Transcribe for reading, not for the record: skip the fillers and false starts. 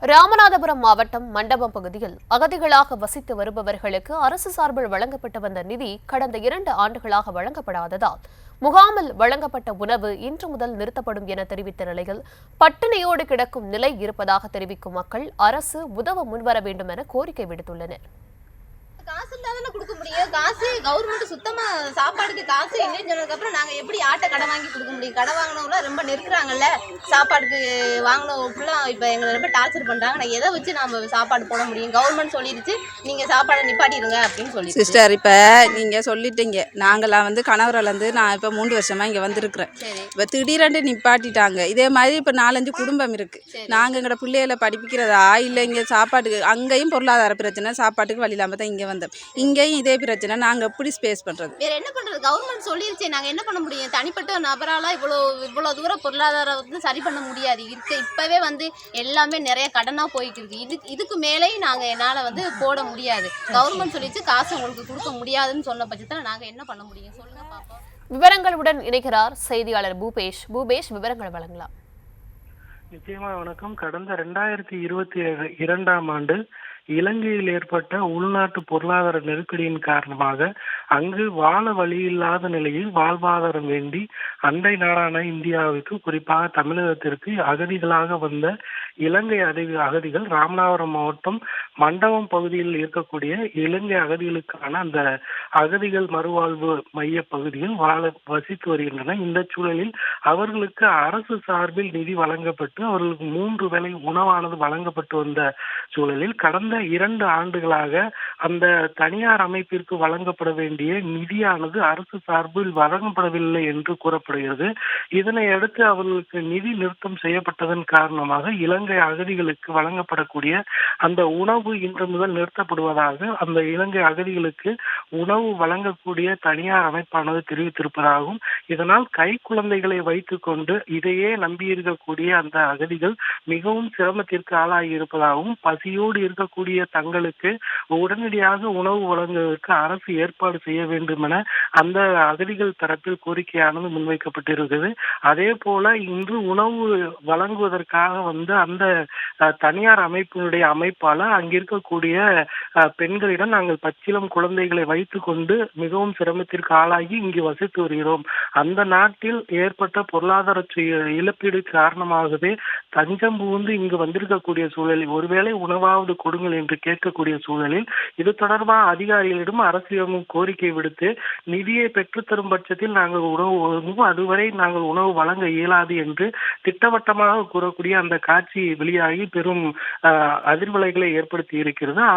ராமநாதபுரம் மாவட்டம் மண்டபம் பகுதியில் அகதிகளாக வசித்து வருபவர்களுக்கு அரசு சார்பில் வழங்கப்பட்டு வந்த நிதி கடந்த 2 ஆண்டுகளாக வழங்கப்படாததால் முகாமில் வழங்கப்பட்ட உணவு இன்று முதல் நிறுத்தப்படும் என தெரிவித்த நிலையில் பட்டினியோடு கிடக்கும் நிலை இருப்பதாக தெரிவிக்கும் மக்கள் அரசு உதவ முன்வர வேண்டும் என கோரிக்கை விடுத்துள்ளனர். காசு இல்லாதானே கொடுக்க முடியும். காசு கவர்மெண்ட் சுத்தமா சாப்பாடுக்கு காசு இல்லைன்னு சொன்னதுக்கு அப்புறம் நாங்க எப்படி ஆட்டை கடை வாங்கி கொடுக்க முடியும்? கடை வாங்கினவங்கள ரொம்ப நெருக்குறாங்கல்ல. சாப்பாடுக்கு வாங்கினவங்க ஃபுல்லாக இப்போ எங்களை ரொம்ப டார்ச்சர் பண்றாங்க. நான் எதை வச்சு நாம சாப்பாடு போட முடியும்? கவர்மெண்ட் சொல்லிடுச்சு நீங்க சாப்பாடை நிப்பாட்டிடுங்க அப்படின்னு சொல்லி. சிஸ்டர், இப்போ நீங்க சொல்லிட்டீங்க. நாங்களாம் கணவரிலேருந்து நான் இப்போ 3 வருஷமா இங்கே வந்திருக்கிறேன். இப்போ திடீரென்று நிப்பாட்டிட்டாங்க. இதே மாதிரி இப்போ 4-5 குடும்பம் இருக்கு. நாங்கள் எங்களோட பிள்ளைகளை படிப்பிக்கிறதா இல்லை இங்கே சாப்பாட்டுக்கு அங்கேயும் பொருளாதார பிரச்சனை, சாப்பாட்டுக்கு வழி இல்லாமல் தான் இங்கே வந்தோம். இங்கேயும் இதே பிரச்சனை. நாங்கள் எப்படி ஸ்பேஸ் பண்ணுறது? வேற என்ன பண்றது? கவர்மெண்ட் சொல்லிருச்சு, நாங்கள் என்ன பண்ண முடியும்? தனிப்பட்ட நபரால இவ்வளோ தூரம் பொருளாதாரம் சரி பண்ண முடியாது. இப்பவே எல்லாமே நிறைய கடனா போயிட்டு இருக்கு. இதுக்கு மேலேயும் என்னால் போட முடியாது. கவர்மெண்ட் சொல்லிச்சு காசு உங்களுக்கு கொடுக்க முடியாதுன்னு சொன்ன பட்சத்தில் நாங்கள் என்ன பண்ண முடியும்? சொல்லுங்க பாப்போம். விவரங்களுடன் இணைக்கிறார் செய்தியாளர் பூபேஷ். விவரங்களை வழங்கலாம். நிச்சயமா வணக்கம். கடந்த 2022ஆம் ஆண்டு இலங்கையில் ஏற்பட்ட உள்நாட்டு பொருளாதார நெருக்கடியின் காரணமாக அங்கு வாழ வழி இல்லாத நிலையில் வாழ்வாதாரம் வேண்டி அண்டை நாடான இந்தியாவுக்கு, குறிப்பாக தமிழகத்திற்கு அகதிகளாக வந்த இலங்கை அகதிகள் ராமநாதபுரம் மாவட்டம் மண்டபம் பகுதியில் இருக்கக்கூடிய இலங்கை அகதிகளுக்கான அந்த அகதிகள் மறுவாழ்வு மைய பகுதியில் வசித்து வருகின்றன. இந்த சூழலில் அவர்களுக்கு அரசு சார்பில் நிதி வழங்கப்பட்டு அவர்களுக்கு 3 வேளை உணவானது வழங்கப்பட்டு வந்த சூழலில் கடந்த 2 ஆண்டுகளாக அந்த தனியார் அமைப்பிற்கு வழங்கப்பட வேண்டிய நிதியானது அரசு சார்பில் வழங்கப்படவில்லை என்று கூறப்படுகிறது. இதனை அடுத்து அவர்களுக்கு நிதி நிறுத்தம் செய்யப்பட்டதன் காரணமாக இலங்கை அகதிகளுக்கு வழங்கப்படக்கூடிய அந்த உணவு இன்று முதல் நிறுத்தப்படுவதாக அந்த இலங்கை அகதிகளுக்கு உணவு வழங்கக்கூடிய தனியார் அமைப்பானது தெரிவித்திருப்பதாகவும், இதனால் கை குழந்தைகளை வைத்துக் கொண்டு இதையே நம்பியிருக்கக்கூடிய அந்த அகதிகள் மிகவும் சிரமத்திற்கு ஆளாகி இருப்பதாகவும், பசியோடு இருக்கக்கூடிய தங்களுக்கு உடனடியாக உணவு வழங்குவதற்கு அரசு ஏற்பாடு செய்ய வேண்டும் என அந்த அகதிகள் தரப்பில் கோரிக்கையானது முன்வைக்கப்பட்டிருக்கிறது. அதே போல இன்று உணவு வழங்குவதற்காக அந்த தனியார் அமைப்பினுடைய அமைப்பாளர் அங்கிருக்கக்கூடிய பெண்களிடம் நாங்கள் பச்சிளம் குழந்தைகளை வைத்துக் கொண்டு மிகவும் சிரமத்திற்கு ஆளாகி இங்கு வசித்து வருகிறோம். அந்த நாட்டில் ஏற்பட்ட பொருளாதார இழப்பீடு காரணமாகவே தஞ்சம் புகுந்து இங்கு வந்திருக்கக்கூடிய சூழலில் ஒருவேளை உணவாவது கொடுங்கள் என்று கேட்கக்கூடிய சூழலில் இது தொடர்பாக அதிகாரிகளிடம் அரசியலும் கோரிக்கை விடுத்து நிதியை பெற்றுத்தரும் பட்சத்தில் நாங்கள் உணவு வழங்குவோம், அதுவரை நாங்கள் உணவு வழங்க இயலாது என்று திட்டவட்டமாக கூறக்கூடிய அந்த காட்சி வெளியாகி பெரும் அதிர்வலைகளை ஏற்படுத்தி இருக்கிறது.